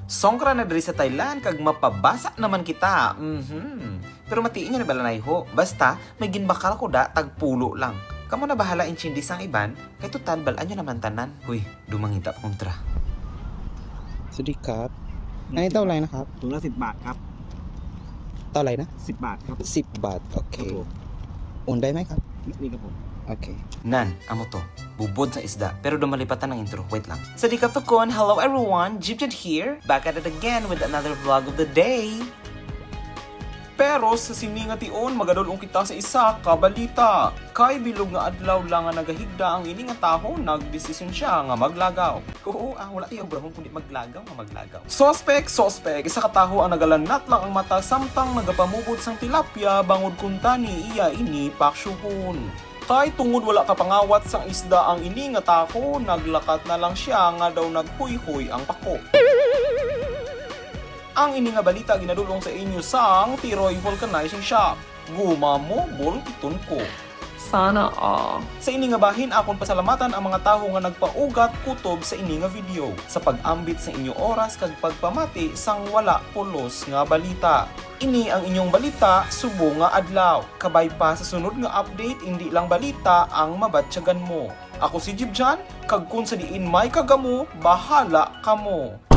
Songkra na diri sa Thailand kag mapabasa naman kita. Pero matiin nga na balanay ho. Basta may ginbakal ko da tagpulo lang. Kamo na bahala inchindis ang iban kay total balaan nyo naman tanan. Huy, dumangita pa kontra. สวัสดีครับอันนี้เท่าไหร่นะครับ ถุงละ10 บาทครับ เท่าไหร่นะ 10 บาทครับ 10 บาทโอเค ครับผม โอนได้ไหมครับ นี่ครับผม โอเค Nan, amo to. Bubod sa isda. Pero dumalipatan ng intro. Wait lang. Sadikap to kon. Hello everyone. Jibjad here. Back at it again with another vlog of the day. Pero sa siningation, magadol kita sa isa kabalita. Kay bilog nga adlaw lang nga nagahigda ang ini nga taho, nagdesisyon siya nga maglagaw. Oo, wala tayo brahon kundi maglagaw nga maglagaw. Suspect, isa ka taho ang nagalanat lang ang mata samtang nagapamugod sang tilapia bangod kuntani iya ini paksyuhon. Kay tungod wala ka pangawat sang isda ang ini nga taho, naglakat na lang siya nga daw naghuy-huy ang pako. Ang ini nga balita ginadulong sa inyo sang Tiroy Vulcanizing Shop. Gumamo, bolkiton ko. Sana all. Sa ini nga bahin, akon pasalamatan ang mga taho nga nagpaugat kutob sa ini nga video. Sa pag-ambit sa inyo oras kag pagpamati sang wala pulos nga balita. Ini ang inyong balita, subo nga adlaw. Kabay pa sa sunod nga update, hindi lang balita ang mabatsyagan mo. Ako si Jibjan, kag kun sa diin may kagamo, bahala kamo.